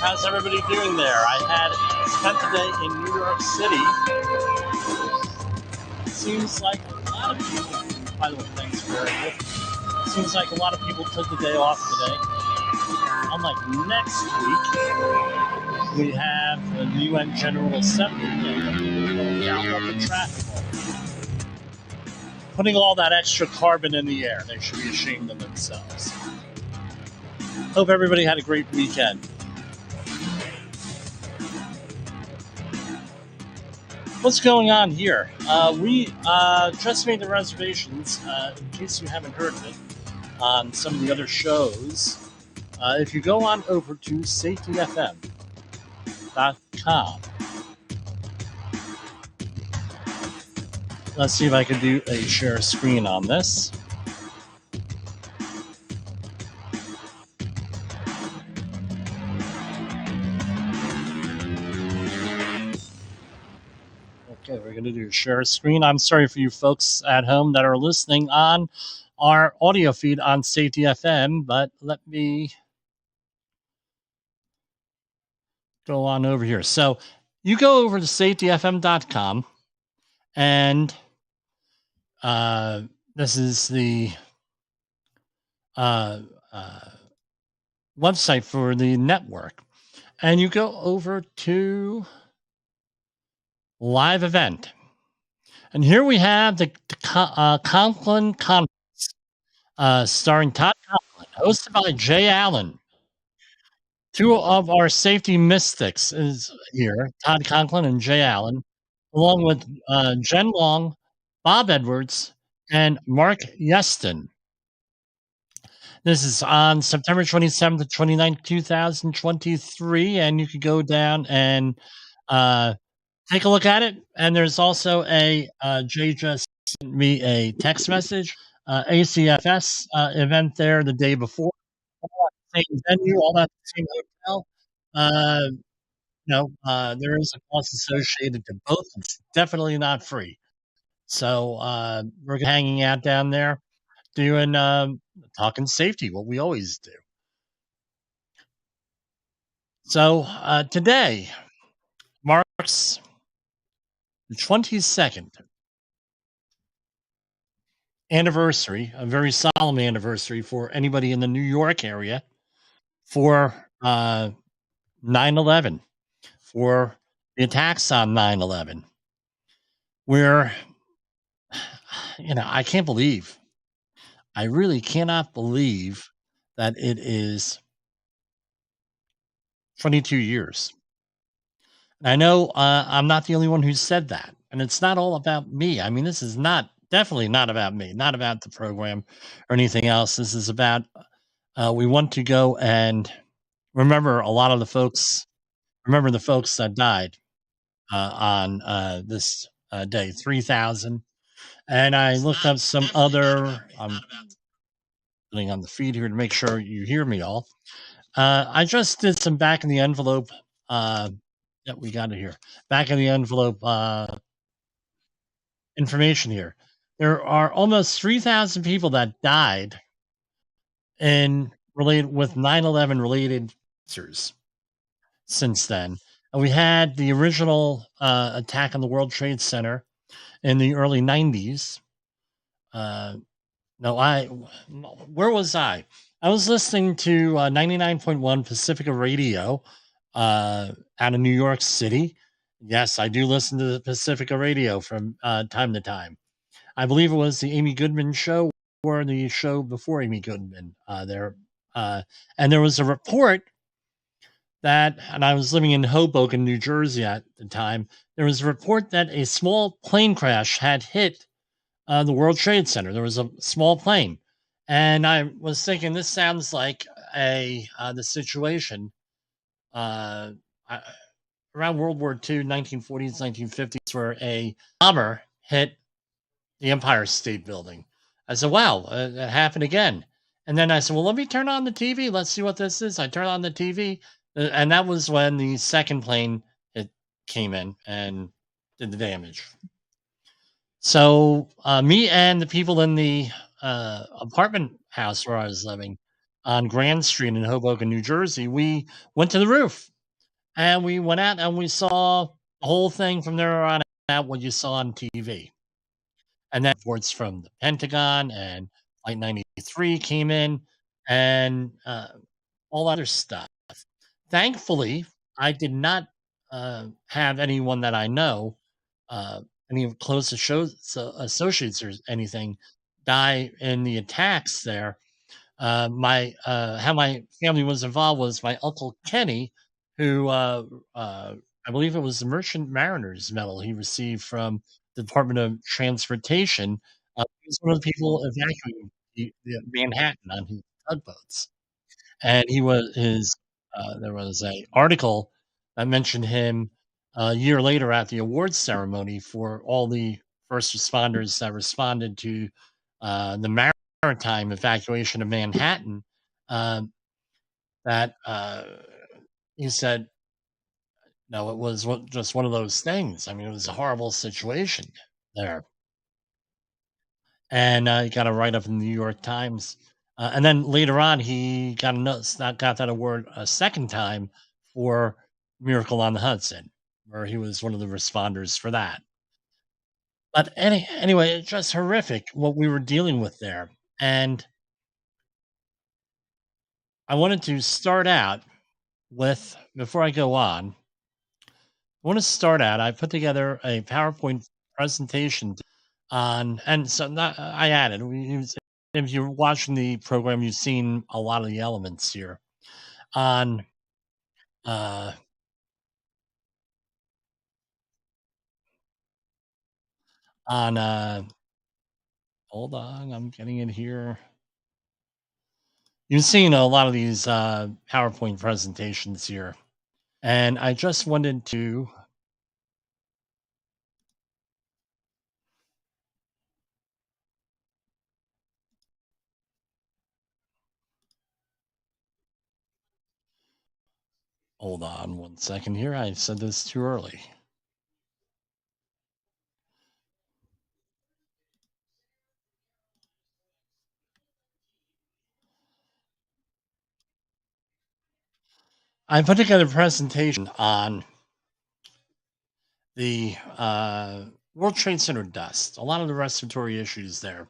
How's everybody doing there? I had spent the day in New York City. Seems like a lot of people, by the way, thanks for bearing with me. Seems like a lot of people took the day off today. Unlike next week, we have the UN General Assembly Day. Down on the traffic. Putting all that extra carbon in the air. They should be ashamed of themselves. Hope everybody had a great weekend. What's going on here? We just made the reservations, in case you haven't heard of it, on some of the other shows. If you go on over to safetywars.com, let's see if I can do a share screen on this. Okay, we're going to do a share screen. I'm sorry for you folks at home that are listening on our audio feed on Safety FM, but let me go on over here. So you go over to safetyfm.com, and this is the website for the network. And you go over to live event. And here we have the Conklin Conference, starring Todd Conklin, hosted by Jay Allen. Two of our safety mystics is here, Todd Conklin and Jay Allen, along with Jen Long, Bob Edwards, and Mark Yeston. This is on September 27th to 29th, 2023, and you can go down and take a look at it. And there's also a Jay just sent me a text message, ACFS event there the day before. All at the same venue, all at the same hotel. There is a cost associated to both. It's definitely not free. So we're hanging out down there, doing talking safety, what we always do. So today marks the 22nd anniversary, a very solemn anniversary for anybody in the New York area, for 9/11, for the attacks on 9/11, where, I really cannot believe that it is 22 years. And I know I'm not the only one who said that, and it's not all about me. I mean, this is definitely not about me, not about the program or anything else. This is about, we want to go and remember a lot of the folks, the folks that died on this day, 3,000. And I looked up some other, I'm putting on the feed here to make sure you hear me all. I just did some back in the envelope, we got it here, back in the envelope information here. There are almost 3,000 people that died with 9/11 related answers since then. And we had the original attack on the World Trade Center in the early 90s. Where was I? I was listening to 99.1 Pacifica Radio out of New York City. Yes, I do listen to the Pacifica Radio from time to time. I believe it was the Amy Goodman show or the show before Amy Goodman there. And there was a report that, and I was living in Hoboken, New Jersey at the time, there was a report that a small plane crash had hit the World Trade Center. There was a small plane. And I was thinking, this sounds like the situation around World War II, 1940s, 1950s, where a bomber hit the Empire State Building. I said, wow, that happened again. And then I said, well, let me turn on the TV. Let's see what this is. I turned on the TV, and that was when the second plane came in and did the damage. So me and the people in the apartment house where I was living on Grand Street in Hoboken, New Jersey, we went to the roof and we went out and we saw the whole thing from there on out, what you saw on TV. And then reports from the Pentagon and Flight 93 came in and all other stuff. Thankfully, I did not have anyone that I know, uh, any close associates or anything, die in the attacks there. My How my family was involved was my uncle Kenny, who I believe it was the Merchant Mariners Medal he received from the Department of Transportation. He was one of the people evacuating the Manhattan on his tugboats, and he was his. There was a article that mentioned him a year later at the awards ceremony for all the first responders that responded to the maritime evacuation of Manhattan. Um, that He said, no, it was just one of those things. I mean, it was a horrible situation there, and he got a write up in the New York Times. And then later on, he got that award a second time for Miracle on the Hudson, where he was one of the responders for that. But anyway, it's just horrific what we were dealing with there. And I wanted to start out with, before I go on, I want to start out. I put together a PowerPoint presentation on, and so not, I added, if you're watching the program, you've seen a lot of the elements here on, uh, on, hold on, I'm getting it here. You've seen a lot of these PowerPoint presentations here, and I just wanted to, hold on one second here. I said this too early. I put together a presentation on the World Trade Center dust, a lot of the respiratory issues there,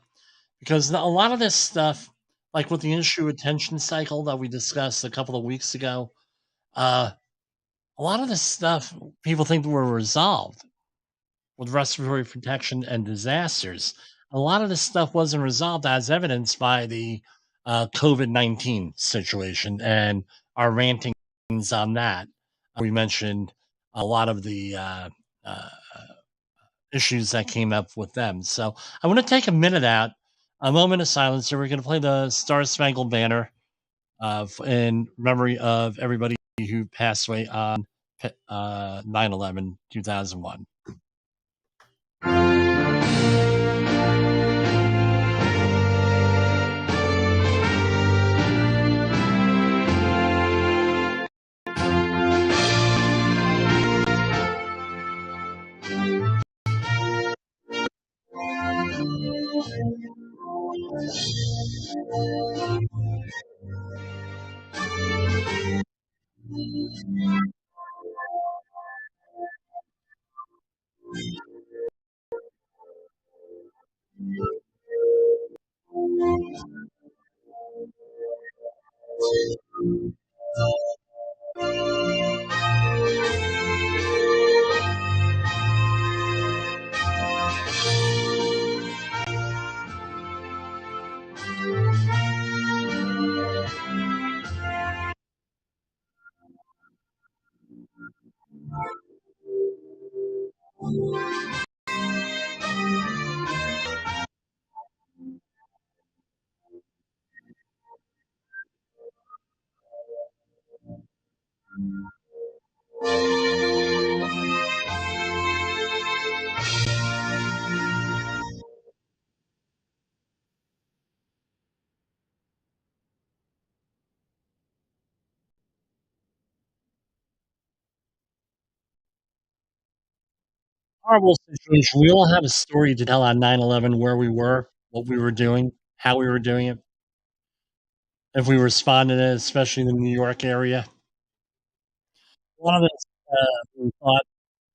because a lot of this stuff, like with the issue attention cycle that we discussed a couple of weeks ago, uh, a lot of this stuff people think were resolved with respiratory protection and disasters. A lot of this stuff wasn't resolved, as evidenced by the COVID-19 situation and our rantings on that. We mentioned a lot of the uh, issues that came up with them. So I want to take a moment of silence here. We're going to play the Star Spangled Banner in memory of everybody who passed away on 9/11, 2001. Horrible situation. We all have a story to tell on 9/11, where we were, what we were doing, how we were doing it, if we responded, especially in the New York area. A lot of this, we thought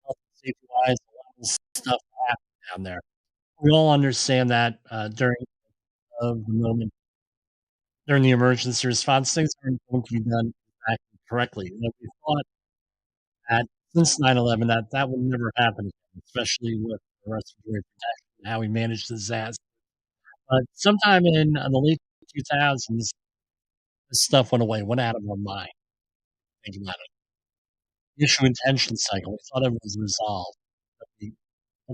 health and safety wise, a lot of this stuff happened down there. We all understand that during of the moment during the emergency response, things aren't going to be done exactly correctly. You know, we thought that since 9/11 that that would never happen again, especially with the respiratory protection and how we managed the disaster. But sometime in the late 2000s, this stuff went away, went out of our mind. Think about it. The issue intention cycle, we thought it was resolved. But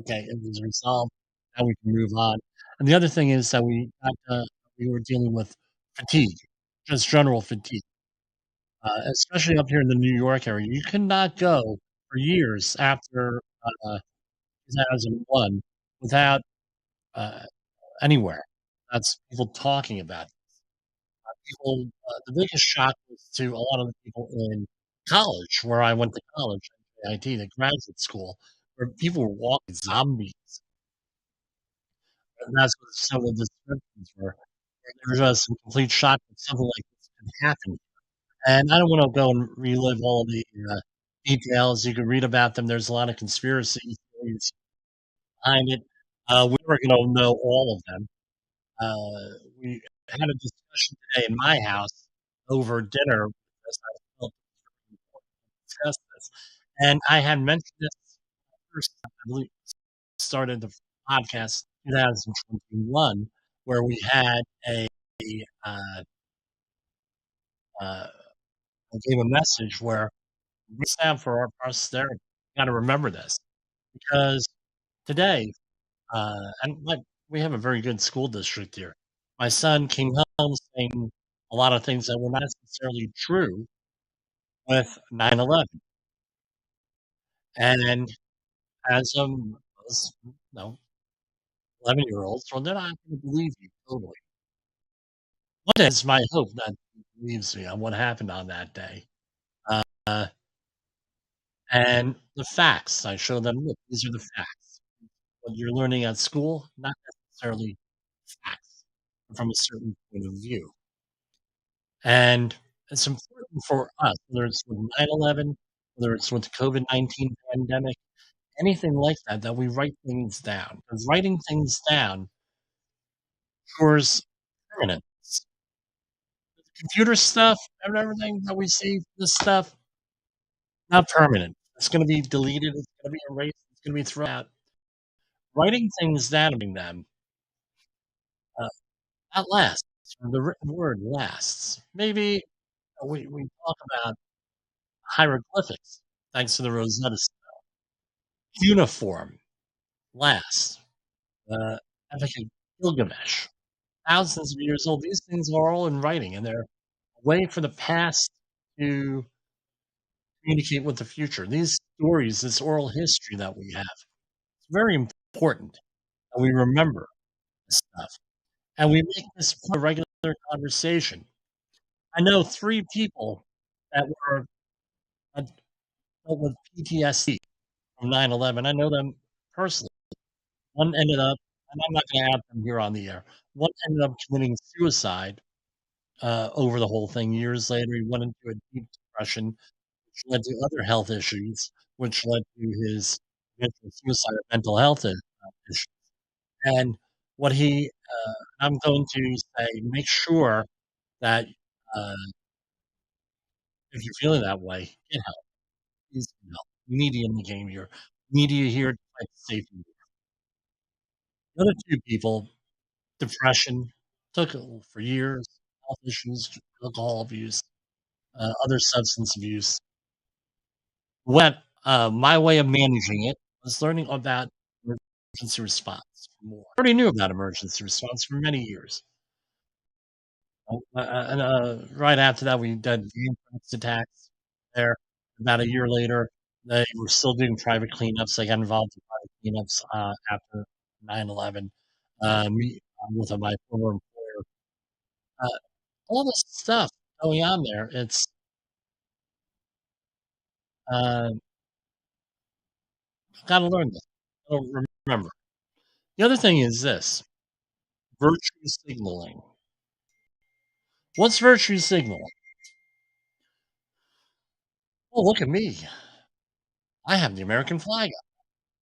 okay, it was resolved. Now we can move on. And the other thing is that we were dealing with fatigue, just general fatigue, especially up here in the New York area. You could not go for years after 2001 without uh, anywhere. That's people talking about it. People. The biggest shock was to a lot of the people in college, where I went to college, IT, the graduate school, where people were walking zombies. And that's what some of the descriptions were. And there was just some complete shock that something like this could happen. And I don't wanna go and relive all the, details. You can read about them. There's a lot of conspiracy theories behind it. We were gonna know all of them. We had a discussion today in my house over dinner because I felt it was very important to discuss this. And I had mentioned this first, I believe, started the podcast in 2021, where we had uh, uh, I gave a message where we stand for our posterity. Got to remember this because today, and like we have a very good school district here. My son came home saying a lot of things that were not necessarily true with 9/11, and as those, you know, 11-year-olds, well, they're not going to believe you totally. One day, it's my hope that he believes me on what happened on that day. Uh, and the facts, I show them, look, these are the facts. What you're learning at school, not necessarily facts from a certain point of view. And it's important for us, whether it's with 9/11, whether it's with the COVID-19 pandemic, anything like that, that we write things down. Because writing things down ensures permanence. Computer stuff and everything that we see, this stuff, not permanent. It's gonna be deleted, it's gonna be erased, it's gonna be thrown out. Writing things down, them, uh, that lasts. The written word lasts. Maybe we talk about hieroglyphics, thanks to the Rosetta Stone. Uniform lasts. The Epic of Gilgamesh, thousands of years old. These things are all in writing, and they're a way for the past to communicate with the future. These stories, this oral history that we have, it's very important that we remember this stuff, and we make this part of regular conversation. I know 3 people that were that dealt with PTSD from 9/11. I know them personally. One ended up, and I'm not gonna out them here on the air. One ended up committing suicide, over the whole thing. Years later, he went into a deep depression, which led to other health issues, which led to his eventual suicide or mental health issues. And what I'm going to say, make sure that, uh, if you're feeling that way, get help. Please get help. Media in the game here. Media here to fight safety. The other 2 people, depression, took it for years, health issues, alcohol abuse, other substance abuse. What my way of managing it was learning about emergency response more. I already knew about emergency response for many years. And right after that, we did the anthrax attacks there. About a year later, they were still doing private cleanups. I got involved in private cleanups after 9/11. Me with my former employer. Uh, all this stuff going on there. It's got to learn this. Gotta remember. The other thing is this: virtue signaling. What's virtue signaling? Oh, look at me. I have the American flag up.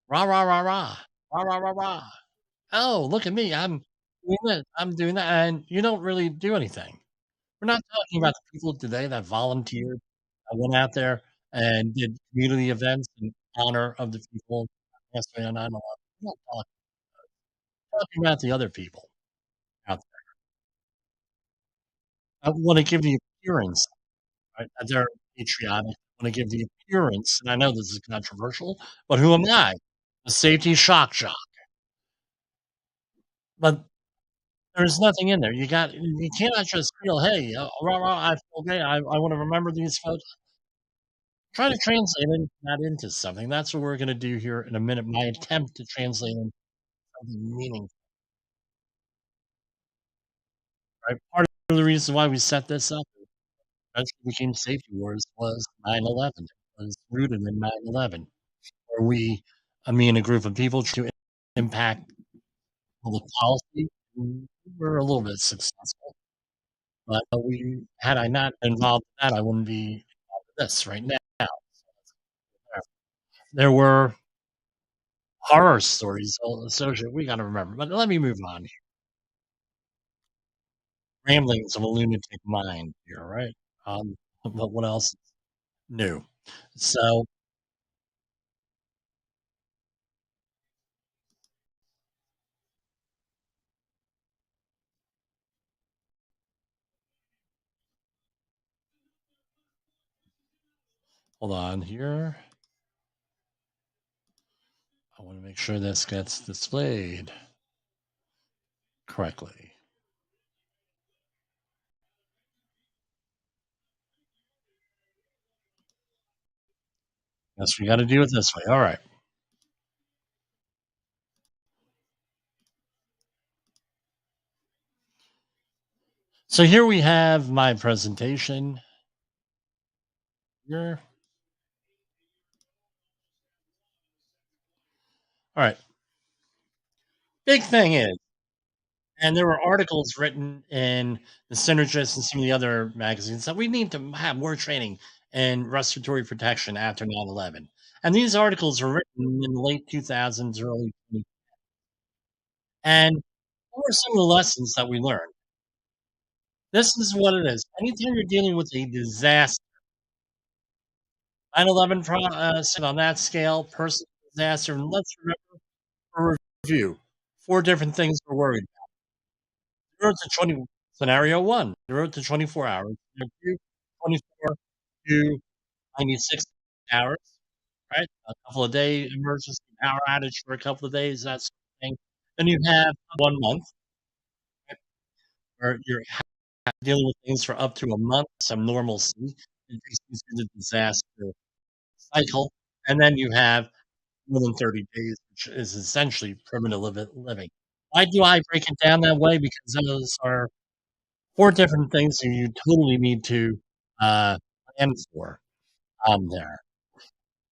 Rah, rah, rah, rah. Rah, rah, rah, rah. Oh, look at me. I'm doing this. I'm doing that. And you don't really do anything. We're not talking about the people today that volunteered, that went out there and did community events in honor of the people that passed away on 9/11. We're not talking about the other people out there. I wanna give the appearance, right, that they're patriotic. I wanna give the appearance, and I know this is controversial, but who am I? A safety shock jock. But there's nothing in there. You cannot just feel, "Hey, rah, rah, I feel great. I wanna remember these folks." Try to translate that into something. That's what we're gonna do here in a minute. My attempt to translate into something meaningful, right? Part of the reason why we set this up, eventually became Safety Wars, was 9/11. It was rooted in 9/11, where me and a group of people to impact public policy. We were a little bit successful, but we had I not been involved in that, I wouldn't be involved with this right now. There were horror stories associated, we gotta remember, but let me move on. Ramblings of a lunatic mind here, right? But what else is new? So, hold on here. I wanna make sure this gets displayed correctly. Guess we gotta do it this way, alright. So here we have my presentation here. Alright, big thing is, and there were articles written in the Synergist and some of the other magazines, that we need to have more training in respiratory protection after 9/11. And these articles were written in the late 2000s, early 20, and what were some of the lessons that we learned? This is what it is. Anytime you're dealing with a disaster, 9/11 sit on that scale, personal disaster, and let's remember for review, 4 different things we're worried about. 0 to 20, scenario 1, 0 to 24 hours, scenario 2, 24 to 96 hours, right? A couple of day emergency power outage for a couple of days, that sort of thing. Then you have 1 month, right, where you're dealing with things for up to a month, some normalcy. It takes you through the disaster cycle, and then you have more than 30 days, which is essentially primitive living. Why do I break it down that way? Because those are 4 different things that you totally need to, uh, plan for on there.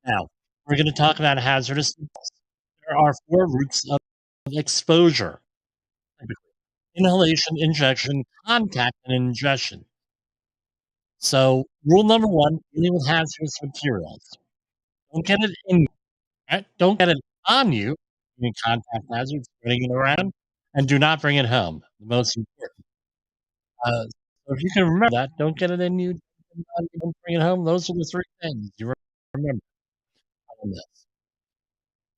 Now, we're gonna talk about hazardous metals. There are 4 routes of exposure, typically: inhalation, injection, contact, and ingestion. So, rule number 1, dealing with hazardous materials. Don't get it in you, right? Don't get it on you, any contact hazards, spreading it around, and do not bring it home, the most important. So if you can remember that, don't get it in you, don't bring it home, those are the 3 things you remember on this.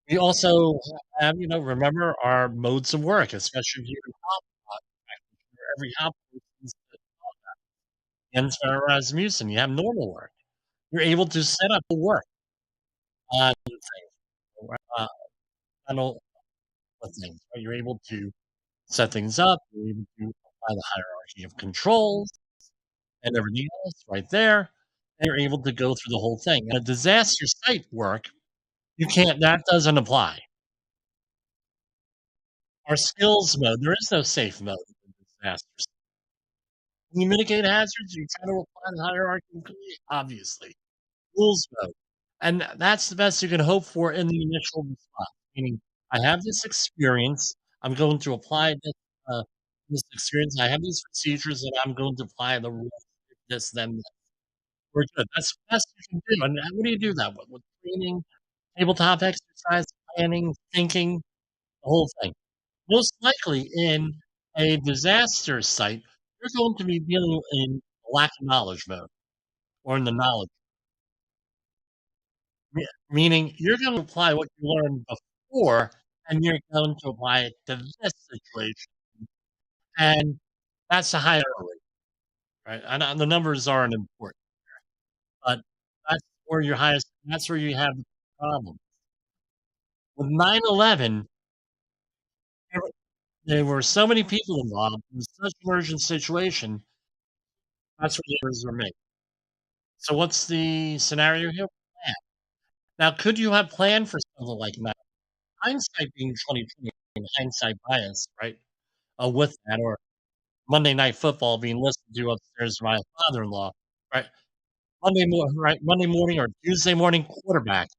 We also have, remember our modes of work, especially if you're in hot where every hot person's ends for Rasmussen, you have normal work. You're able to set up the work on things, uh, panel of things, right? You're able to set things up, you're able to apply the hierarchy of controls and everything else right there, and you're able to go through the whole thing. And a disaster site work, you can't that doesn't apply. Our skills mode, there is no safe mode in disasters. When you mitigate hazards, you try to apply the hierarchy, obviously. Rules mode. And that's the best you can hope for in the initial response, meaning, I have this experience, I'm going to apply this experience, I have these procedures, and I'm going to apply the rules, this, then, that. we're good. That's the best you can do, and what do you do that with training, tabletop exercise, planning, thinking, the whole thing. Most likely in a disaster site, you're going to be dealing in lack of knowledge mode or in the knowledge, meaning you're going to apply what you learned before and you're going to apply it to this situation. And that's a higher rate, right? And the numbers aren't important, but that's where your highest, that's where you have the problem. With 9/11, there were so many people involved. It was such an urgent situation. That's where the errors were made. So what's the scenario here? Plan. Now, could you have planned for something like that? Hindsight being 2020 and hindsight bias, right? With that, or Monday Night Football being listened to upstairs by my father-in-law, right? Monday morning or Tuesday morning quarterback.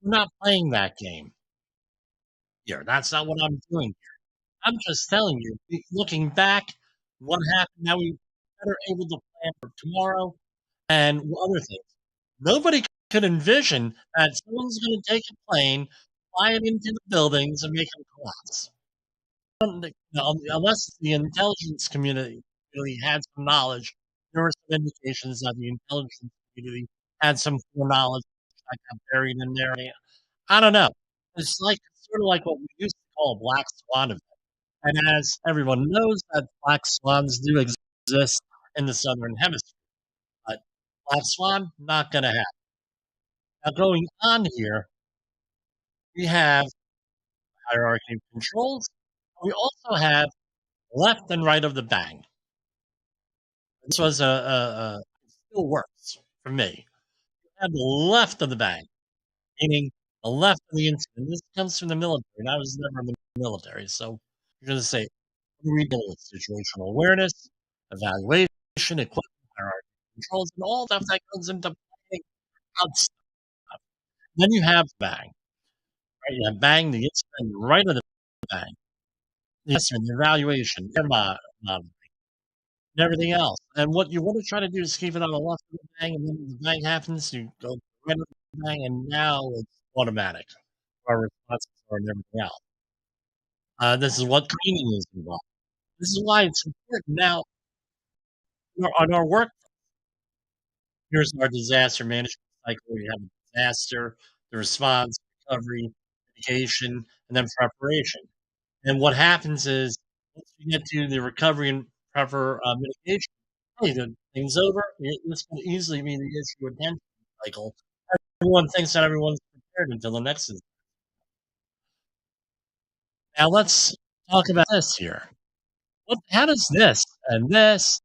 We're not playing that game here. That's not what I'm doing. I'm just telling you, looking back, what happened. Now we better able to plan for tomorrow and other things. Nobody could envision that someone's going to take a plane, fly it into the buildings, and make them collapse. Unless the intelligence community really had some knowledge, there were some indications that the intelligence community had some foreknowledge that got buried in there. I don't know. It's like sort of like what we used to call a black swan event. And as everyone knows, that black swans do exist in the southern hemisphere, but black swan not going to happen. Now, going on here, we have hierarchy of controls. We also have left and right of the bang. This was it still works for me. We have the left of the bang, meaning the left of the incident. This comes from the military, and I was never in the military, so you're going to say, what do we deal with? Situational awareness, evaluation, equipment, hierarchy, controls, and all stuff that goes into planning out stuff. Then you have bang, right? You have bang, the incident right of the bang, the incident, the evaluation, and everything else. And what you want to try to do is keep it on the left of the bang, and then when the bang happens, you go right of the bang, and now it's automatic. Our responses are and everything else. This is what training is involved. This is why it's important now on our work. Here's our disaster management cycle. We have a disaster, the response, recovery, mitigation, and then preparation. And what happens is once you get to the recovery and mitigation, hey, the thing's over. This can easily be the issue attention cycle. Everyone thinks that everyone's prepared until the next is. Now let's talk about this here. How does this and this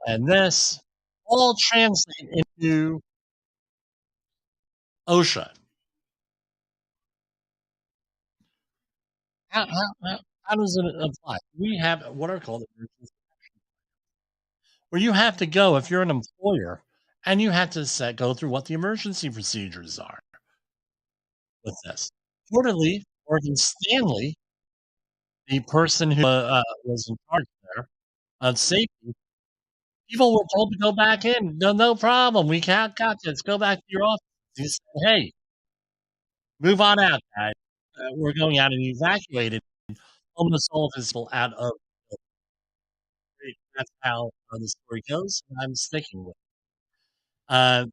and this all translate into OSHA? How does it apply? We have what are called emergency, where you have to go if you're an employer and you have to go through what the emergency procedures are with this. Reportedly, Morgan Stanley, the person who was in charge there of safety, people were told to go back in. No, no problem. We can't got this. Go back to your office. He said, "Hey, move on out, guys. We're going out and evacuated almost all of his people out of the street." That's how the story goes. And I'm sticking with it. I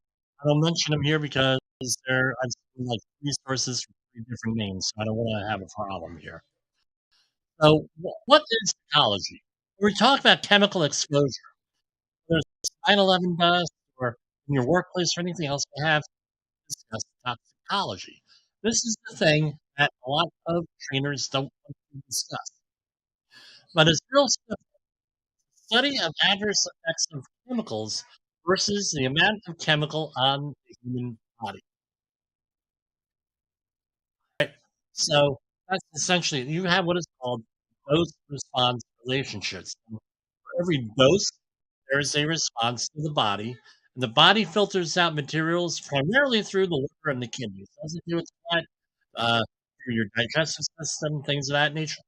don't mention them here because I've seen like three sources for three different names, so I don't want to have a problem here. So, what is ecology? When we talk about chemical exposure, there's 9/11 dust, or in your workplace or anything else, you have discussed toxicology. This is the thing that a lot of trainers don't want to discuss. But it's real simple. Study of adverse effects of chemicals versus the amount of chemical on the human body. So that's essentially you have what is called dose response relationships. For every dose, there is a response to the body, and the body filters out materials primarily through the liver and the kidneys. Doesn't do its part through your digestive system, things of that nature.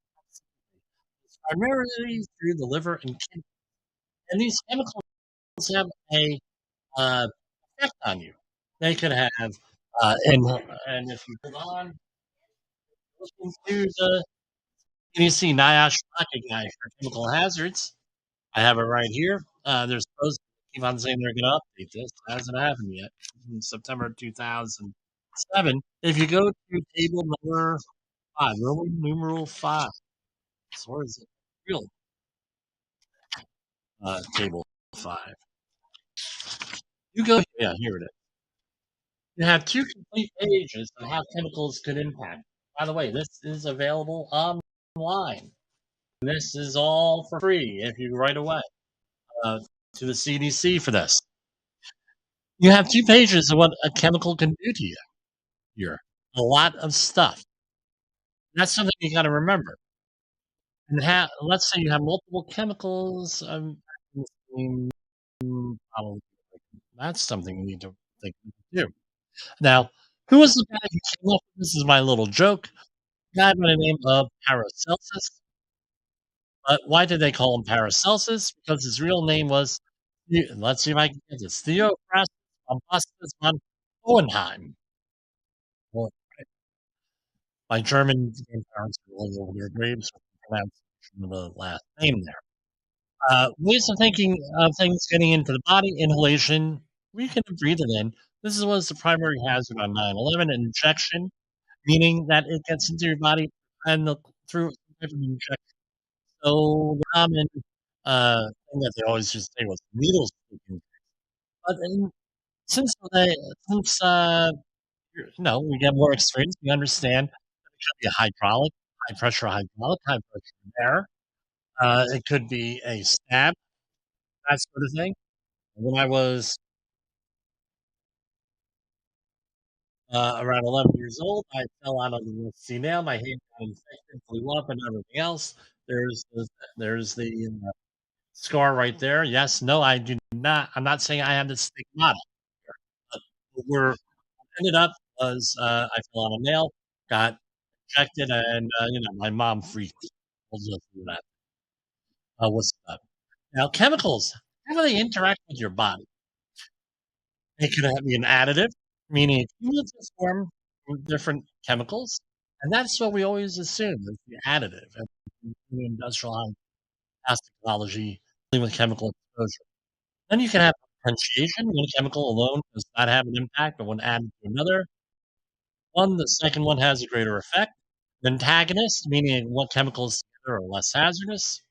It's primarily through the liver and kidneys. And these chemicals have a effect on you. They could have, and if you hold on, listen to the you see NIOSH tracking guy for chemical hazards. I have it right here. They're supposed to keep on saying they're going to update this. It hasn't happened yet. In September 2007, if you go to table number 5, Roman numeral 5, so where is it? Real table 5. You go, yeah, here it is. You have two complete pages on how chemicals could impact. By the way, this is available online. This is all for free if you right away uh, to the CDC for this. You have 2 pages of what a chemical can do to you here. A lot of stuff. That's something you got to remember. And let's say you have multiple chemicals. Probably that's something you need to think do. Now, who was the guy who came up with this? Is my little joke. A guy by the name of Paracelsus. But why did they call him Paracelsus? Because his real name was, let's see if I can get this, Theophrastus Augustus von Hohenheim. Well, my German grandparents were all over their graves with the pronunciation of the last name there. Ways of thinking of things getting into the body, inhalation, we can breathe it in. This was the primary hazard on 9/11, injection, meaning that it gets into your body and through some type of injection. So the common thing that they always just say was needles sticking. But since we get more experience, we understand that it could be a hydraulic, high pressure air. It could be a stab, that sort of thing. When I was around 11 years old, I fell out of the rusty nail. My hand got infected, blew up, and everything else. There's the, there's the scar right there. Yes, no, I do not. I'm not saying I have the stigmata. But where it ended up was I fell on a nail, got injected, and my mom freaked. We'll just do that. What's up? Now, chemicals. How do they interact with your body? It could be an additive, meaning it cumulative form from different chemicals, and that's what we always assume is the additive and in industrial toxicology dealing with chemical exposure. Then you can have potentiation. One chemical alone does not have an impact, but when added to another, the second one has a greater effect. Antagonist, meaning what chemicals together are less hazardous,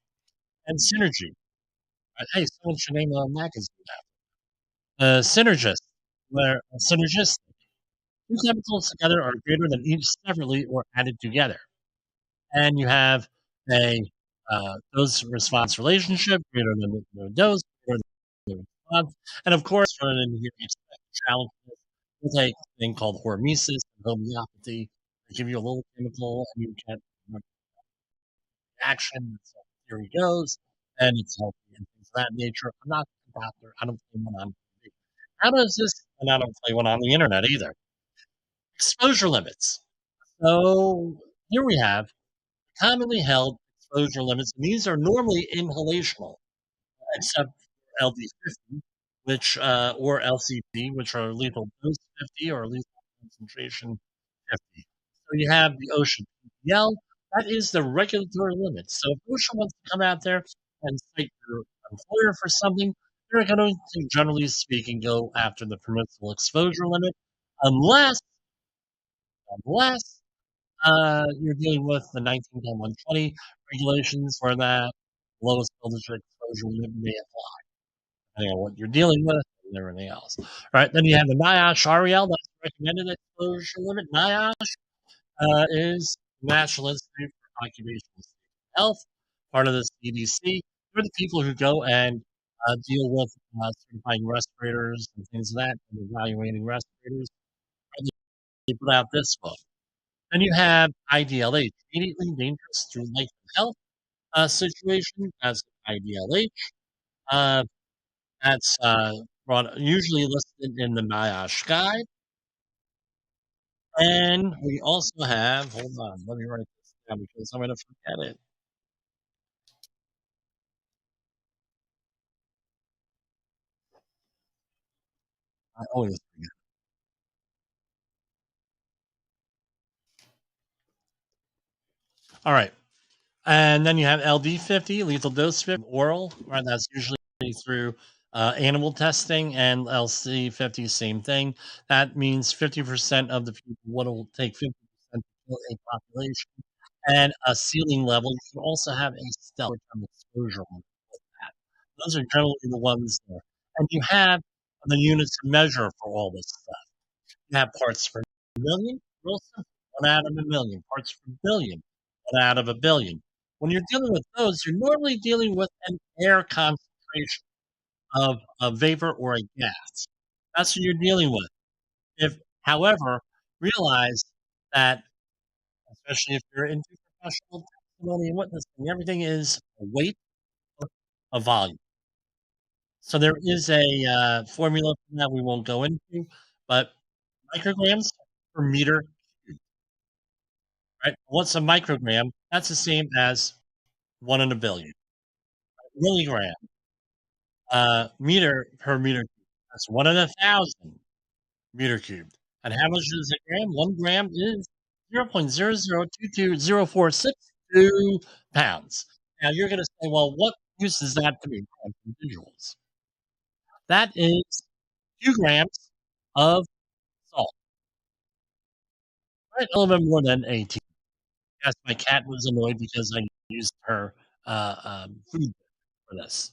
and synergy. Hey, someone should name a magazine now. Synergist, where synergistic. Two chemicals together are greater than each separately or added together. And you have a dose response relationship greater than the dose, greater than the response. And of course, running into here, you expect challenges with a thing called hormesis and homeopathy. They give you a little chemical and you get action. So here he goes, and it's healthy and things of that nature. I'm not a doctor. I don't play one on TV. How does this? And I don't play one on the internet either. Exposure limits. So here we have commonly held exposure limits, and these are normally inhalational, except for LD50, which or LCP, which are lethal dose 50 or lethal concentration 50. So you have the OSHA PPL. That is the regulatory limit. So if OSHA wants to come out there and cite your employer for something, they're going to, generally speaking, go after the permissible exposure limit, unless you're dealing with the 1910-120 regulations where that lowest voltage exposure limit may apply, depending on what you're dealing with and everything else. All right, then you have the NIOSH REL, that's the recommended exposure limit. NIOSH is National Institute for Occupational Health, part of the CDC. They're the people who go and deal with certifying respirators and things of that, and evaluating respirators. They put out this book. Then you have IDLH, immediately dangerous to life and health situation. That's IDLH. Uh, that's usually listed in the NIOSH guide. And we also have, hold on, let me write this down because I'm going to forget it. I always forget. All right. And then you have LD50, lethal dose 50, oral, right? That's usually through animal testing, and LC50, same thing. That means 50% of the people, what it will take 50% to kill a population, and a ceiling level. You can also have a stealth term exposure one with that. Those are generally the ones there. And you have the units to measure for all this stuff. You have parts per million, real simple, 1 out of 1 million. Parts per billion, 1 out of 1 billion. When you're dealing with those, you're normally dealing with an air concentration of a vapor or a gas. That's what you're dealing with. If, however, realize that, especially if you're into professional testimony and witnessing, everything is a weight, a volume. So there is a formula for that we won't go into, but micrograms per meter cubed, right? What's a microgram? That's the same as 1 in 1 billion. Milligram, meter per meter cubed. That's 1 in 1,000 meter cubed. And how much is a gram? 1 gram is 0.0022046 pounds. Now you're going to say, well, what use is that to me as individuals? That is 2 grams of salt, right? A little bit more than 18. Yes, my cat was annoyed because I used her food for this.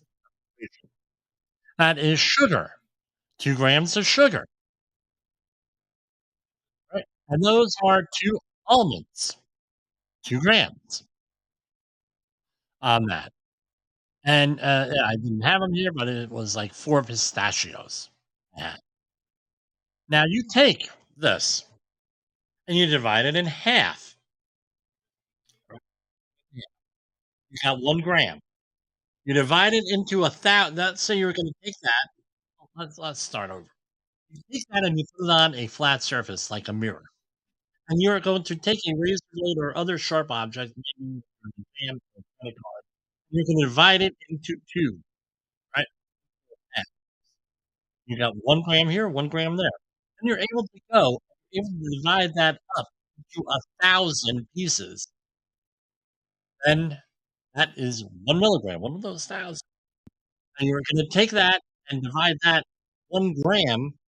That is sugar, 2 grams of sugar, right? And those are 2 almonds, 2 grams on that. And yeah, I didn't have them here, but it was like 4 pistachios. Yeah. Now you take this and you divide it in half. Yeah. You got 1 gram. You divide it into 1,000. Let's say you're going to take that. Let's start over. You take that and you put it on a flat surface like a mirror. And you're going to take a razor blade or other sharp object, maybe an exam or a credit card. You're going to divide it into two, right? And you got 1 gram here, 1 gram there. And you're able to divide that up into 1,000 pieces. Then that is 1 milligram, one of those thousand. And you're going to take that and divide that 1 gram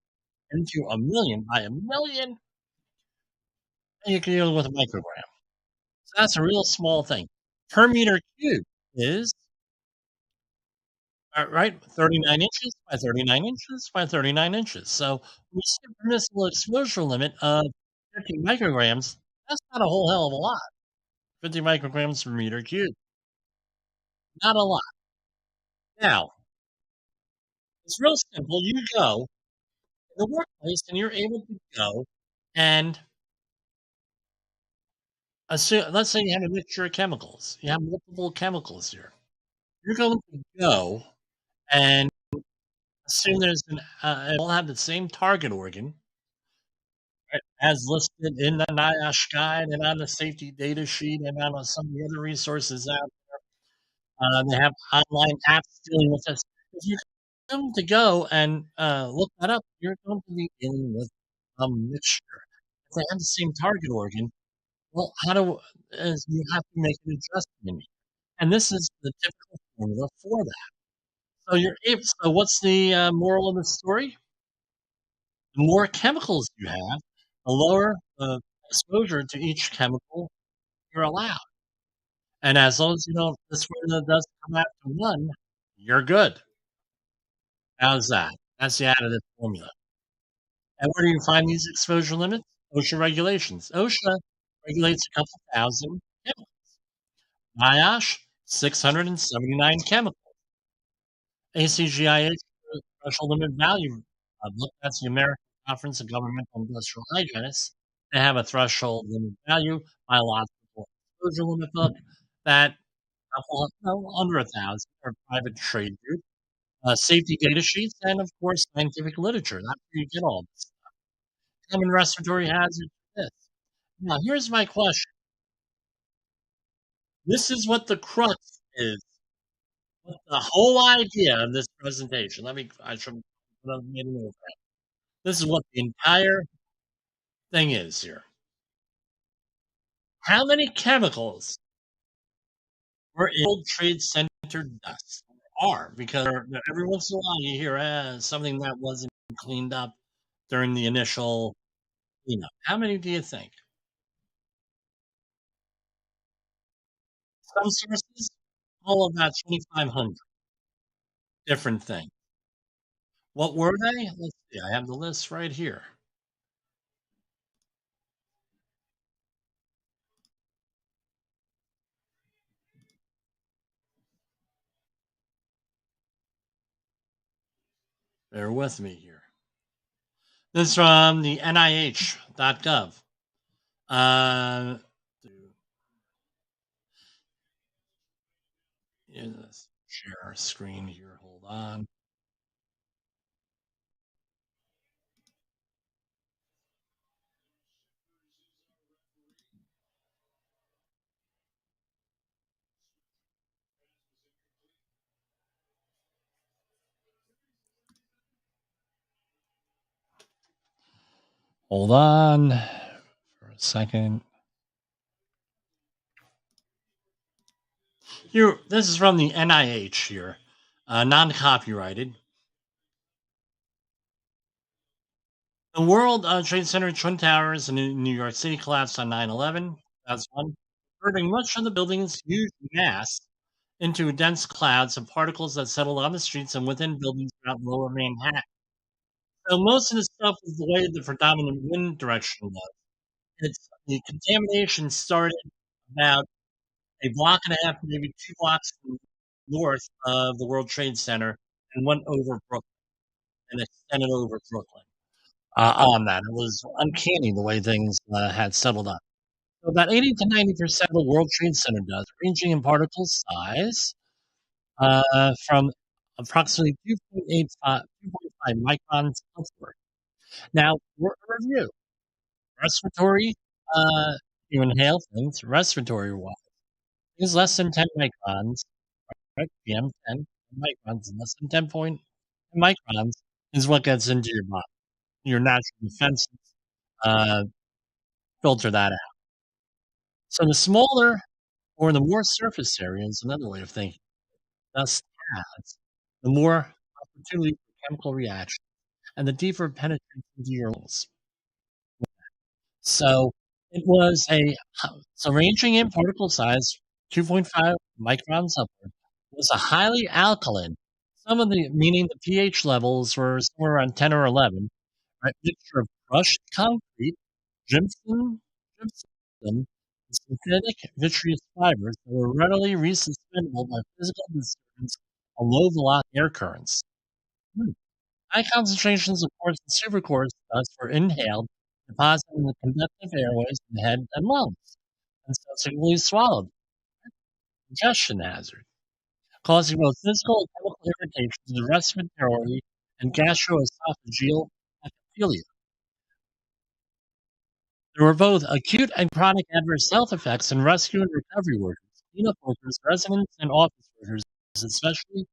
into a million by a million, and you can deal with a microgram. So that's a real small thing. Per meter cube is right, 39 inches by 39 inches by 39 inches. So we see a permissible exposure limit of 50 micrograms. That's not a whole hell of a lot. 50 micrograms per meter cube, not a lot. Now, it's real simple. You go to the workplace and you're able to go and assume, let's say you have a mixture of chemicals. You have multiple chemicals here. You're going to go and assume there's it all have the same target organ, right, as listed in the NIOSH guide and on the safety data sheet and on some of the other resources out. They have online apps dealing with this. If you come to go and look that up, you're going to be dealing with a mixture. If they have the same target organ, well, how do is you have to make an adjustment, and this is the typical formula for that. So you're able. So what's the moral of the story? The more chemicals you have, the lower the exposure to each chemical you're allowed. And as long as you don't, this formula doesn't come out to one, you're good. How's that? That's the additive formula. And where do you find these exposure limits? OSHA regulations. OSHA regulates a couple thousand chemicals. NIOSH, 679 chemicals. ACGIH, threshold limit value. Look, that's the American Conference of Governmental Industrial Hygienists. They have a threshold limit value, biological exposure limit book that couple, no, under 1,000 or private trade group, safety data sheets, and of course, scientific literature. That's where you get all this. Common respiratory hazards. This. Now, here's my question. This is what the crux is. What the whole idea of this presentation. I should have made a note of that. This is what the entire thing is here. How many chemicals were in World Trade Center dust? Are because every once in a while you hear something that wasn't cleaned up during the initial cleanup. How many do you think? Some sources, all about 2,500 different things. What were they? Let's see. I have the list right here. Bear with me here. This is from the NIH.gov. Uh, let's share our screen here. Hold on. Hold on for a second. Here, this is from the NIH here, non-copyrighted. The World Trade Center Twin Towers in New York City collapsed on 9/11. That's one, converting much of the building's huge mass into dense clouds of particles that settled on the streets and within buildings throughout Lower Manhattan. So most of the stuff is the way the predominant wind direction was. It's the contamination started about a block and a half, maybe 2 blocks north of the World Trade Center and went over Brooklyn and extended over Brooklyn, on that. It was uncanny the way things, had settled up. So about 80 to 90% of the World Trade Center does, ranging in particle size, from approximately 2.5 microns upward. Now, for a review, respiratory, you inhale things, respiratory wise, is less than 10 microns, right? PM10 microns, less than 10 microns is what gets into your body. Your natural defenses uh, filter that out. So the smaller or the more surface area is another way of thinking. Dust has, the more opportunity for chemical reaction and the deeper penetration into your lungs. So it was so ranging in particle size, 2.5 microns upward, was a highly alkaline. Some of the meaning the pH levels were somewhere around 10 or 11, right? Mixture of crushed concrete, gypsum, and synthetic vitreous fibers that were readily resuspendable by physical disturbance of low velocity air currents. Hmm. High concentrations of quartz and superquartz dust were inhaled, depositing in the conductive airways in the head and lungs, and subsequently swallowed. Congestion hazard, causing both physical and chemical irritation to the respiratory and gastroesophageal epithelium. There were both acute and chronic adverse health effects in rescue and recovery workers, cleanup workers, residents, and office workers, especially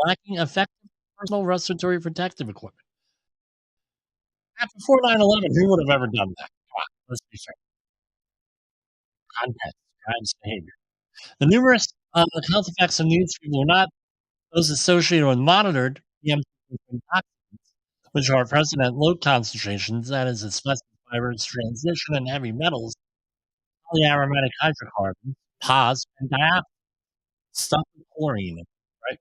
lacking effective personal respiratory protective equipment. Before 9/11, who would have ever done that? Come on, let's be fair. Context drives behavior. The numerous health effects of these people are not those associated with monitored PM toxins, which are present at low concentrations, that is, asbestos fibers, transition, and heavy metals, polyaromatic hydrocarbons, POS, and diaphos, stuff with chlorine, right?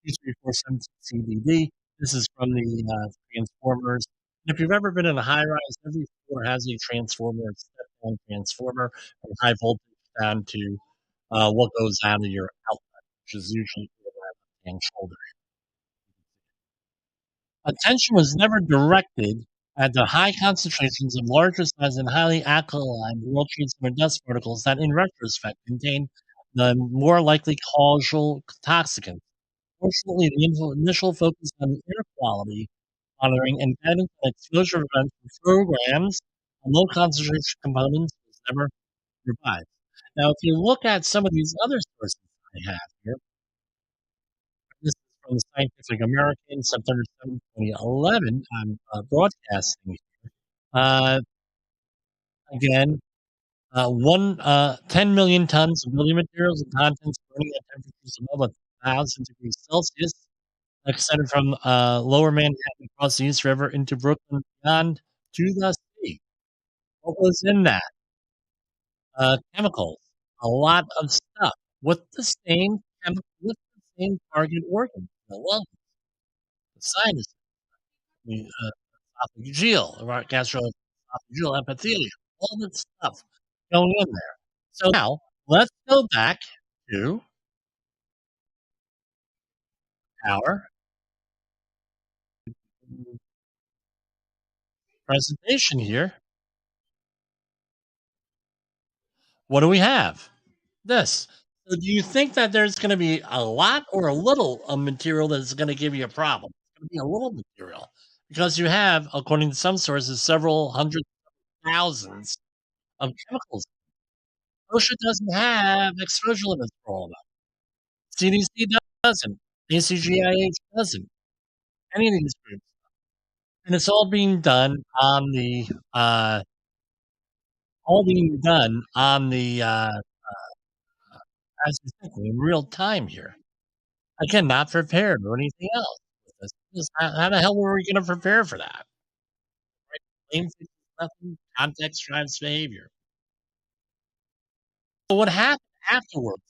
23476 CBD. This is from the Transformers. If you've ever been in a high rise, every floor has a transformer, a step down transformer from high voltage down to what goes down to your outlet, which is usually your left hand shoulder. Attention was never directed at the high concentrations of larger size and highly alkaline World Trade Center dust particles that, in retrospect, contain the more likely causal toxicants. Fortunately, the initial focus on air quality monitoring and guidance on exposure prevention programs on low concentration components was never revived. Now, if you look at some of these other sources I have here, this is from the Scientific American, September 7th, 2011. I'm broadcasting. Uh, again, 10 million tons of building materials and contents burning at temperatures above 1,000 degrees Celsius, like centered from lower Manhattan across the East River into Brooklyn beyond to the sea. What was in that? Chemicals, a lot of stuff with the same with the same target organ, the lungs, the sinus, the esophageal, or gastroesophageal epithelium, all that stuff going in there. So now let's go back to our presentation here. What do we have? This. So do you think that there's going to be a lot or a little of material that's going to give you a problem? It's going to be a little material because you have, according to some sources, several hundred thousands of chemicals. OSHA doesn't have exposure limits for all of them. CDC doesn't. ACGIH doesn't. Any of these groups, and it's all being done on the as you think in real time here. Again, not prepared or anything else. How the hell were we going to prepare for that? Right? Blame fixes nothing. Context drives behavior. So what happened afterwards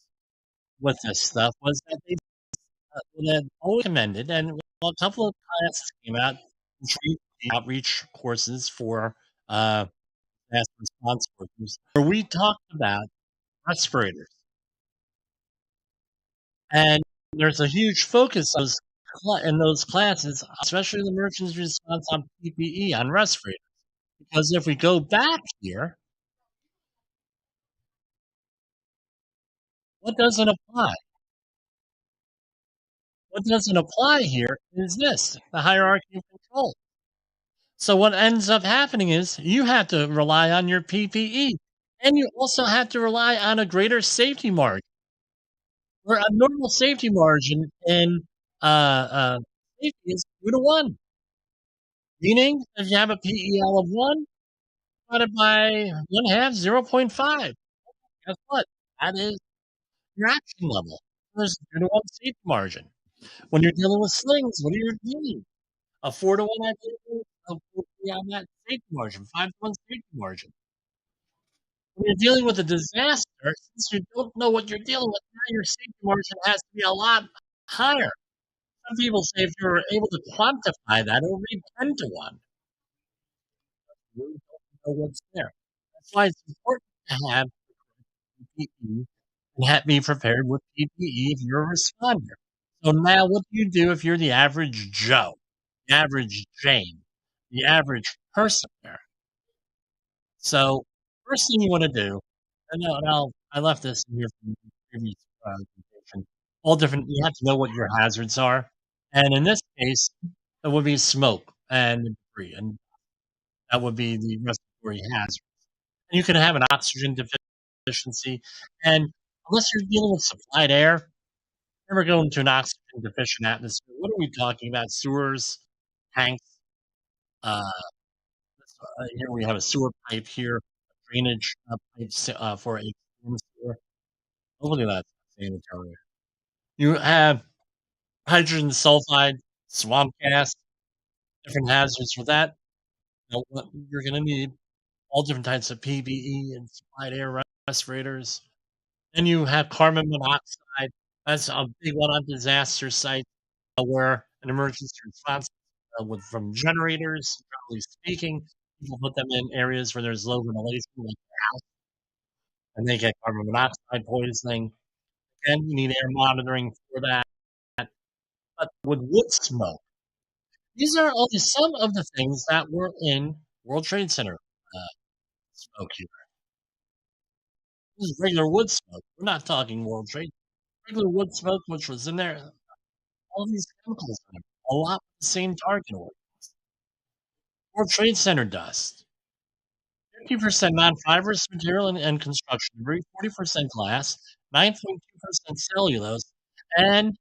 with this stuff was that they had always commended, and a couple of classes came out, free outreach courses for fast response workers, where we talked about respirators. And there's a huge focus in those classes, especially the emergency response on PPE, on respirators. Because if we go back here, what doesn't apply? What doesn't apply here is this, the hierarchy of control. So what ends up happening is you have to rely on your PPE, and you also have to rely on a greater safety margin. Where a normal safety margin in safety is 2 to 1, meaning if you have a PEL of 1 divided by 1/2, 0.5. Guess what? That is your action level. There's a 2 to 1 safety margin. When you're dealing with slings, what are you dealing? A 4 to 1, I think, on that safety margin, 5 to 1 safety margin. When you're dealing with a disaster, since you don't know what you're dealing with, now your safety margin has to be a lot higher. Some people say if you're able to quantify that, it will be 10 to 1. You really don't know what's there. That's why it's important to have PPE and be prepared with PPE if you're a responder. So now what do you do if you're the average Joe, the average Jane, the average person there? So first thing you want to do, I left this in here from the previous presentation. All different. You have to know what your hazards are, and in this case, it would be smoke and debris, and that would be the respiratory hazard. And you can have an oxygen deficiency, and unless you're dealing with supplied air, never go into an oxygen deficient atmosphere. What are we talking about? Sewers, tanks. Uh, Here we have a sewer pipe here, drainage pipes for a sewer. Hopefully that's sanitary. You have hydrogen sulfide, swamp gas, different hazards for that. What you're going to need all different types of PPE and supplied air respirators. Then you have carbon monoxide. That's a big one on disaster sites where an emergency response from generators, generally speaking, people put them in areas where there's low ventilation, like their house, and they get carbon monoxide poisoning. Again, you need air monitoring for that. But with wood smoke, these are only some of the things that were in World Trade Center smoke here. This is regular wood smoke. We're not talking World Trade. Regular wood smoke, which was in there, all these chemicals in it, a lot of the same target organs. World Trade Center dust, 50% non-fibrous material and construction debris, 40% glass, 9.2% cellulose, and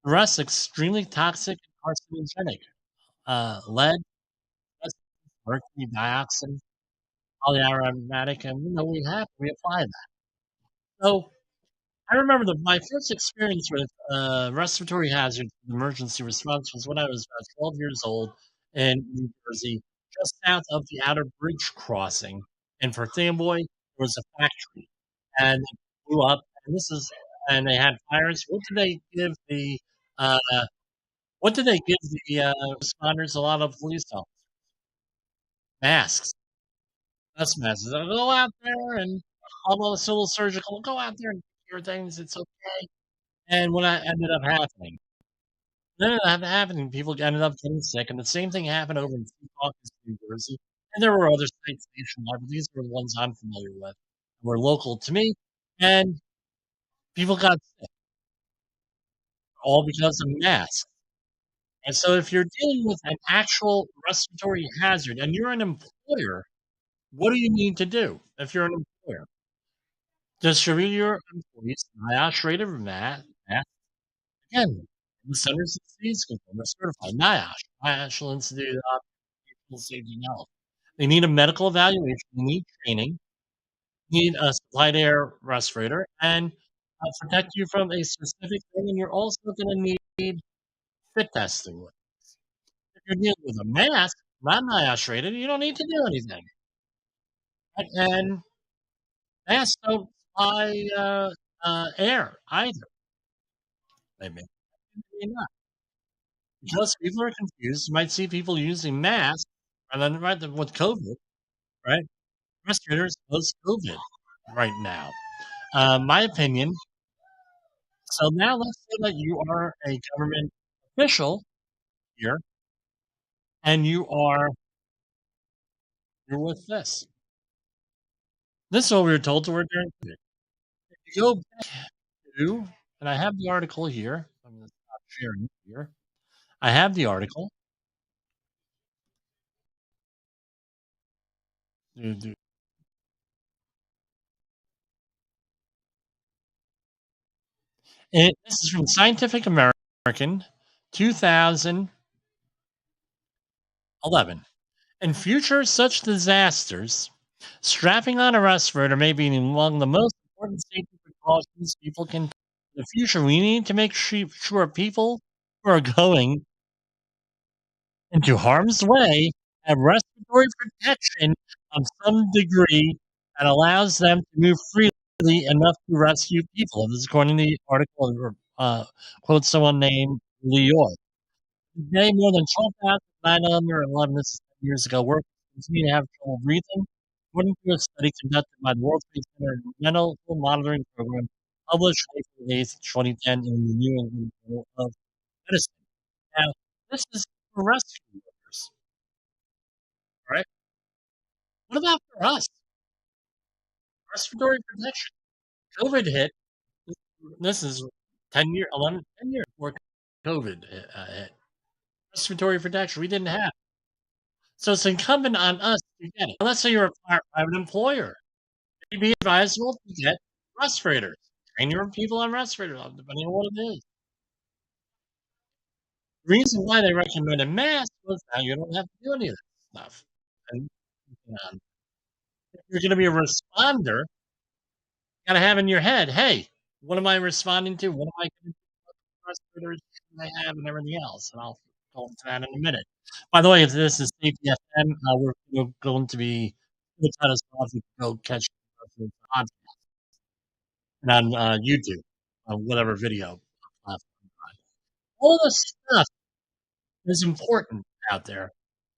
The rest extremely toxic and carcinogenic. Lead, mercury, dioxin, polyaromatic, and we apply that. So I remember my first experience with respiratory hazards and emergency response was when I was about 12 years old in New Jersey, just south of the outer bridge crossing. And for Amboy, there was a factory, and it blew up. And they had fires. Uh, what did they give the responders? A lot of police officers masks, dust masks. Go out there and all the civil surgical. Go out there and do your things. It's okay. And what ended up happening? What ended up happening, people ended up getting sick, and the same thing happened over in Secaucus, New Jersey, and there were other sites nationwide, but these are the ones I'm familiar with, were local to me, and people got sick, all because of masks. And so if you're dealing with an actual respiratory hazard and you're an employer, what do you need to do if you're an employer? Distribute your employees NIOSH rated mask. Again, the Centers for Disease Control, they're certified NIOSH, National Institute of Occupational Safety and Health. They need a medical evaluation, they need training, need a supplied air respirator, and protect you from a specific thing, and you're also gonna need fit testing with. If you're dealing with a mask, not NIOSH rated, you don't need to do anything. And masks don't supply air either. They may not. Because people are confused, you might see people using masks and then with COVID, right? Respirators post-COVID right now. My opinion. So now let's say that you are a government official here, and you're with this. This is what we were told to wear during COVID. If you go back to, and I have the article here. I'm going to stop sharing it here. I have the article. This is from Scientific American, 2011. In future such disasters, strapping on a respirator may be among the most important safety precautions people can take. In the future, we need to make sure people who are going into harm's way have respiratory protection of some degree that allows them to move freely enough to rescue people. This is according to the article, quotes someone named Leo. Today, more than 12,911, this is 10 years ago, workers continue to have trouble breathing, according to a study conducted by the World Trade Center Mental Monitoring Program, published April 8th, 2010 in the New England Journal of Medicine. Now, this is for rescue workers, right? What about for us? Respiratory protection. COVID hit. This is 10 years before COVID hit. Respiratory protection we didn't have. So it's incumbent on us to get it. Let's say you're a private employer. It'd be advisable to get respirators. Train your people on respirators, depending on what it is. The reason why they recommended masks was now you don't have to do any of that stuff. And if you're going to be a responder, you got to have in your head, hey, what am I responding to? What am I going to do? What respirators do I have and everything else? And I'll go into that in a minute. By the way, if this is Safety FM, we're going to be cut us off. You can go catch the podcast and on YouTube, whatever video platform. All this stuff is important out there.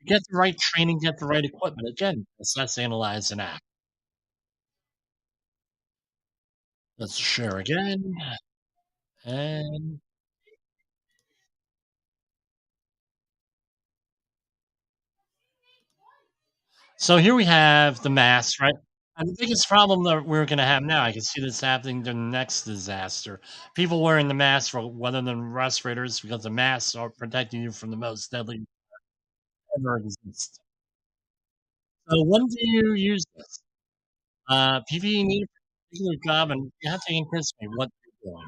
Get the right training, get the right equipment. Again, assess, analyze, and act. Let's share again. And so here we have the mask, right? And the biggest problem that we're going to have now, I can see this happening during the next disaster. People wearing the mask rather than respirators because the masks are protecting you from the most deadly ever exist. So when do you use this? PPE need a particular job, and you have to anticipate what you're doing.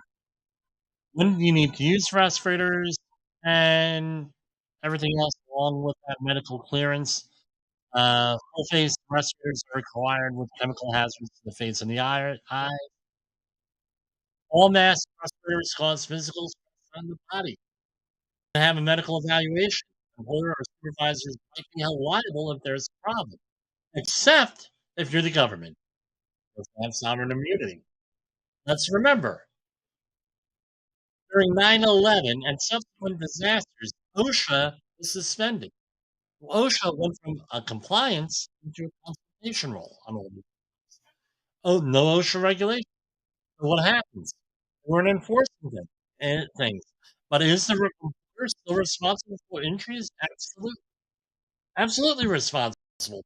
when you need to use respirators, and everything else along with that medical clearance. Full face respirators are required with chemical hazards to the face and the eye. All mask respirators cause physical stress on the body. To have a medical evaluation, employer or supervisors might be held liable if there's a problem, except if you're the government. You have sovereign immunity. Let's remember, during 9/11 and subsequent disasters, OSHA was suspended. OSHA went from a compliance into a consultation role on all these. Oh, no OSHA regulation. So what happens? They weren't enforcing them and things. But is the employer still responsible for injuries? Absolutely, absolutely responsible.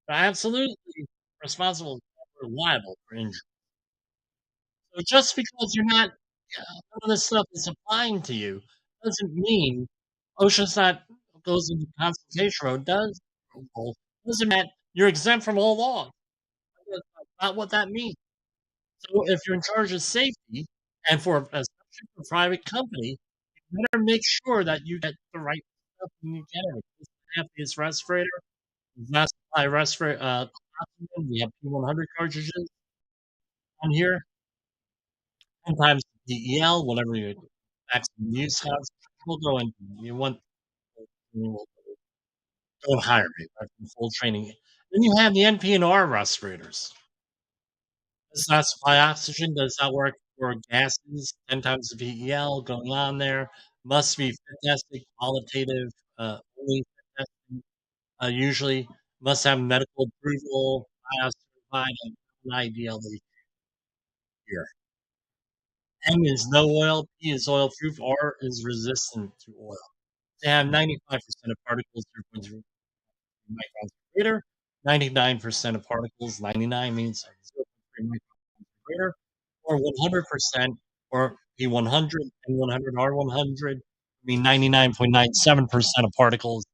Absolutely responsible for liable for injury. So just because you're not, none of this stuff is applying to you, doesn't mean OSHA's not goes into consultation road. Doesn't mean you're exempt from all law. That's not what that means. So if you're in charge of safety, and for especially for a private company, you better make sure that you get the right stuff when you get it. If you have this respirator, does not supply respirator oxygen. We have P100 cartridges on here. Sometimes DEL, whatever your maximum use has, will go in. You want, you will go in higher rate, right, from full training. Then you have the NP&R respirators. Does not supply oxygen, does not work for gases, 10 times the PEL going on there. Must be fit tested, qualitative, only fit testing, usually must have medical approval, certified, and ideally here. N is no oil, P is oil proof, R is resistant to oil. They have 95% of particles 0.3 microns or greater, 99% of particles, 99 means 0.3 microns or greater, or 100%, or P100, N100, R100, I mean 99.97% of particles,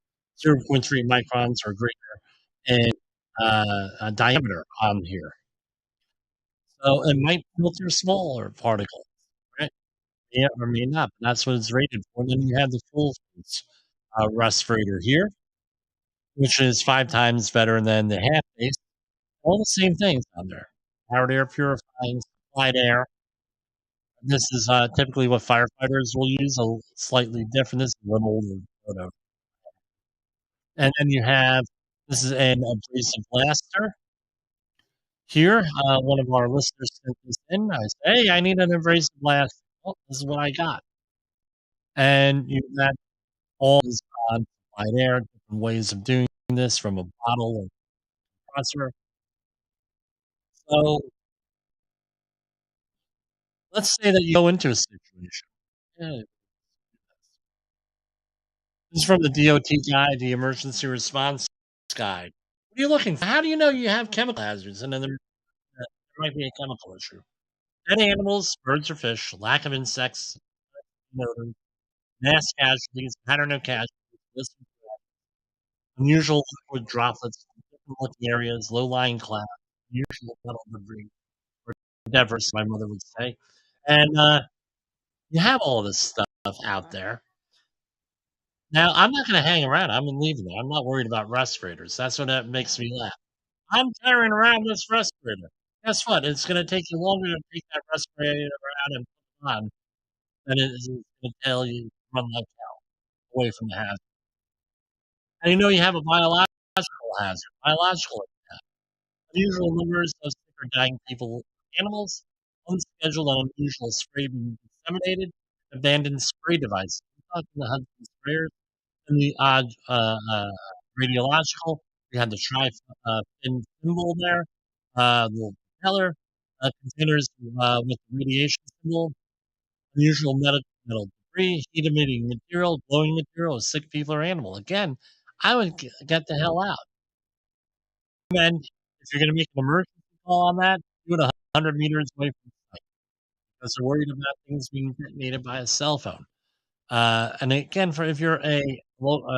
0.3 microns or greater in diameter on here. So it might filter smaller particles, right? Yeah, or may not, but that's what it's rated for. And then you have the full face respirator here, which is 5 times better than the half face. All the same things on there. Hard air purifying, supplied air. This is typically what firefighters will use, a slightly different. This is an older photo. And then you have, this is an abrasive blaster. Here, one of our listeners sent this in. I said, hey, I need an abrasive blaster. Oh, this is what I got. And you got all this on supplied air, different ways of doing this from a bottle or compressor. So let's say that you go into a situation. Yeah, this is from the DOT guide, the emergency response guide. What are you looking for? How do you know you have chemical hazards? And then there might be a chemical issue. Dead animals, birds or fish, lack of insects, odor, mass casualties, pattern of casualties, unusual liquid droplets, different looking areas, low lying clouds, unusual metal debris, or debris, my mother would say. And you have all this stuff out there. Now, I'm not going to hang around. I'm leaving it. I'm not worried about respirators. That's what makes me laugh. I'm carrying around this respirator. Guess what? It's going to take you longer to take that respirator around and put it on than it is going to tell you to run like hell away from the hazard. And you know you have a biological hazard. Biological hazard. Unusual numbers of sick or dying people, animals, unscheduled and unusual spray being disseminated, abandoned spray devices. We're talking the Hudson sprayers and the odd radiological. We had the fin symbol there, the little propeller, containers with the radiation symbol, unusual metal debris, heat emitting material, glowing material, sick people or animal. Again, I would get the hell out. And if you're going to make an emergency call on that, do it 100 meters away from the site because they're worried about things being detonated by a cell phone. And again, for if you're a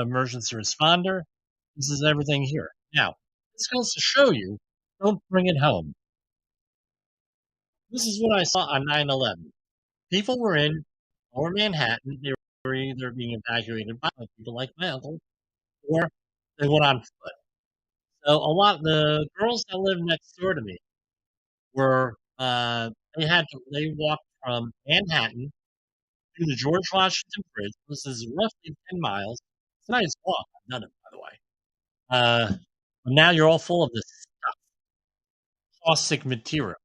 emergency responder, this is everything here. Now, this goes to show you, don't bring it home. This is what I saw on 9/11. People were in lower Manhattan. They were either being evacuated by people like my uncle, or they went on foot. So a lot the girls that lived next door to me were they walked from Manhattan to the George Washington Bridge. This is roughly 10 miles. It's a nice walk. I've done it, by the way. But now you're all full of this caustic material.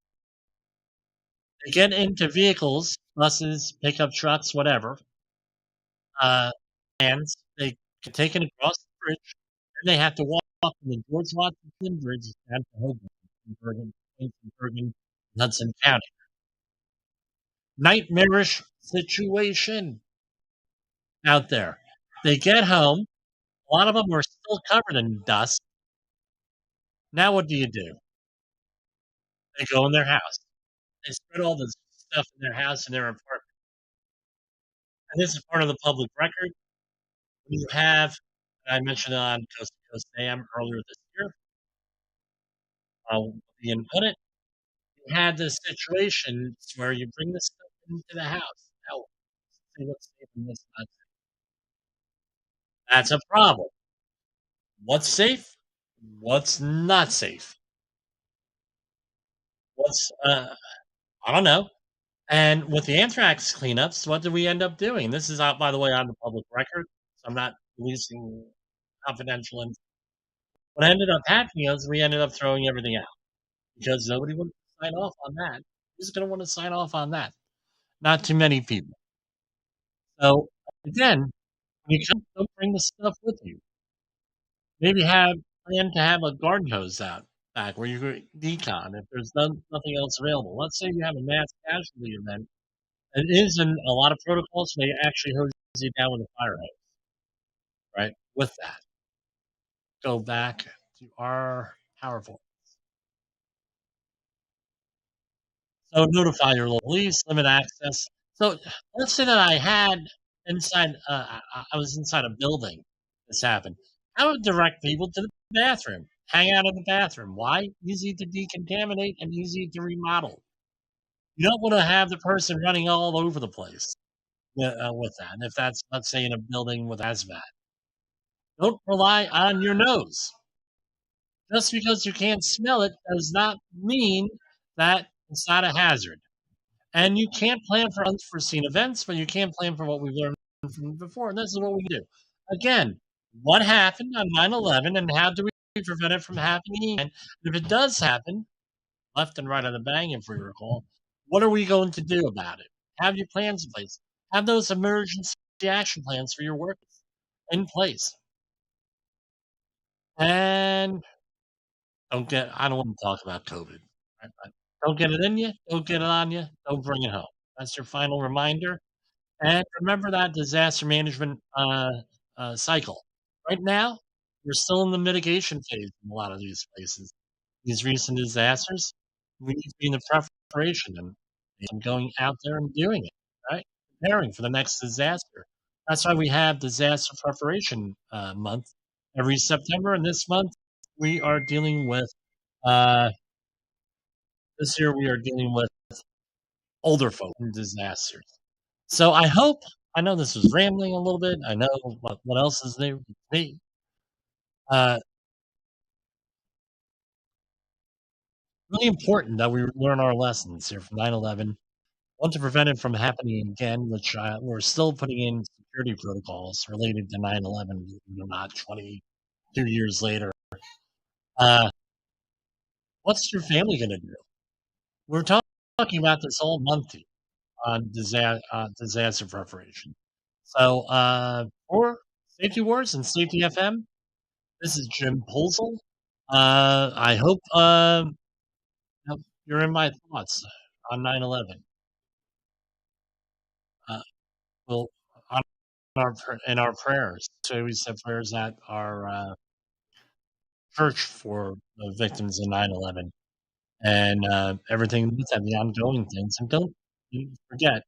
They get into vehicles, buses, pickup trucks, whatever, uh, vans. They get taken across the bridge, and they have to walk from the George Washington Bridge down to Hoboken, Bergen, Hudson County. Nightmarish situation out there. They get home. A lot of them are still covered in dust. Now what do? They go in their house. They spread all this stuff in their house and their apartment. And this is part of the public record. You have, I mentioned on Coast to Coast AM earlier this year, being put it, you had this situation where you bring this stuff into the house. Now, say what's safe and what's not safe. That's a problem. What's safe? What's not safe? What's I don't know. And with the anthrax cleanups, what did we end up doing? This is out, by the way, on the public record, so I'm not releasing confidential info. What ended up happening is we ended up throwing everything out because nobody would sign off on that. Who's going to want to sign off on that? Not too many people. So again, when you come, don't bring the stuff with you. Maybe have plan to have a garden hose out back where you could decon if there's nothing else available. Let's say you have a mass casualty event. It is in a lot of protocols. They actually hose you down with a fire hose, right? With that, go back to our powerful. So notify your local police, limit access. So let's say that I was inside a building. This happened. I would direct people to the bathroom. Hang out in the bathroom. Why? Easy to decontaminate and easy to remodel. You don't want to have the person running all over the place with that. And if that's, let's say, in a building with asthma, don't rely on your nose. Just because you can't smell it does not mean that it's not a hazard. And you can't plan for unforeseen events, but you can plan for what we've learned from before. And this is what we do. Again, what happened on 9/11 and how do we prevent it from happening again? If it does happen, left and right on the bang, if we recall, what are we going to do about it? Have your plans in place. Have those emergency action plans for your workers in place. And I don't want to talk about COVID. Right? But don't get it in you. Don't get it on you. Don't bring it home. That's your final reminder. And remember that disaster management cycle. Right now, we're still in the mitigation phase in a lot of these places. These recent disasters, we need to be in the preparation and going out there and doing it, right? Preparing for the next disaster. That's why we have disaster preparation month every September. And this month, we are dealing with, uh, this year, we are dealing with older folk and disasters. So I know this was rambling a little bit. I know what else is there. Uh, really important that we learn our lessons here from 9/11. Want to prevent it from happening again, which we're still putting in security protocols related to 9/11, believe it or not, 22 years later. Uh, what's your family going to do? We're talking about this all month here on disaster preparation. So for Safety Wars and Safety FM, this is Jim Pulsel. I hope you're in my thoughts on 9/11. Uh, we'll on in our prayers. So we said prayers at our church for the victims of 9/11 and everything with that, the ongoing things. And don't forget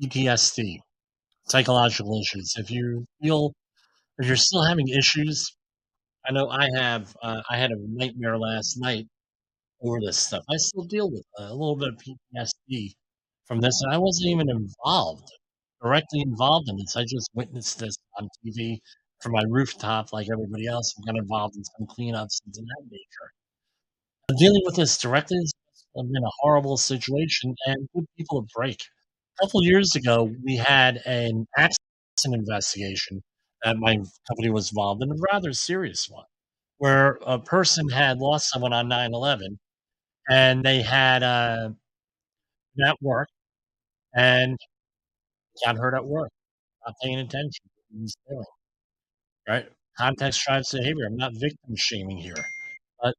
PTSD, psychological issues. If you're still having issues, I know I have. I had a nightmare last night over this stuff. I still deal with a little bit of PTSD from this, and I wasn't even directly involved in this. I just witnessed this on TV from my rooftop, like everybody else. I got involved in some cleanups and things of that nature. Dealing with this directly has been a horrible situation, and give people a break. A couple years ago, we had an accident investigation that my company was involved in, a rather serious one, where a person had lost someone on 9/11, and they had at work and got hurt at work, not paying attention to what he was doing, right? Context drives behavior. I'm not victim shaming here, but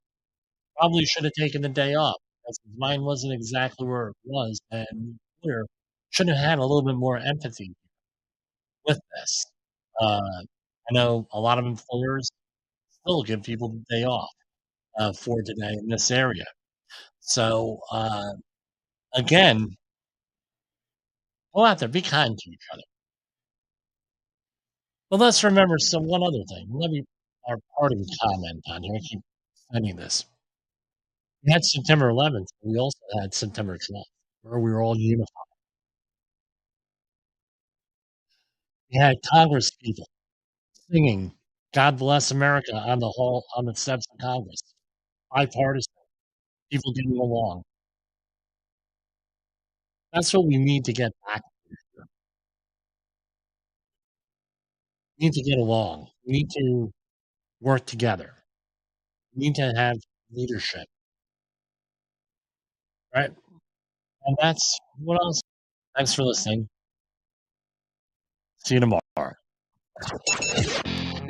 probably should have taken the day off because his mind wasn't exactly where it was, and the employer should have had a little bit more empathy with this. I know a lot of employers still give people the day off for today in this area. So, again, go out there, be kind to each other. But let's remember one other thing. Let me our parting comment on here. I keep sending this. We had September 11th. We also had September 12th, where we were all unified. We had Congress people singing "God Bless America" on the steps of Congress. Bipartisan, people getting along. That's what we need to get back to here. We need to get along. We need to work together. We need to have leadership, right? And that's what else. Thanks for listening. See you tomorrow.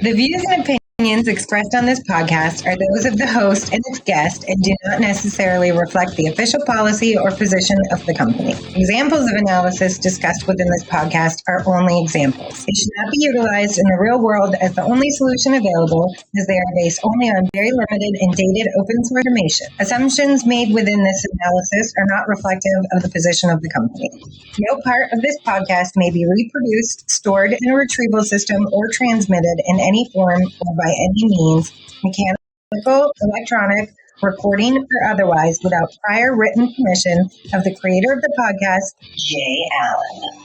The views and opinions expressed on this podcast are those of the host and its guest and do not necessarily reflect the official policy or position of the company. Examples of analysis discussed within this podcast are only examples. They should not be utilized in the real world as the only solution available, as they are based only on very limited and dated open source information. Assumptions made within this analysis are not reflective of the position of the company. No part of this podcast may be reproduced, stored in a retrieval system, or transmitted in any form or by any means, mechanical, electronic, recording, or otherwise, without prior written permission of the creator of the podcast, Jay Allen.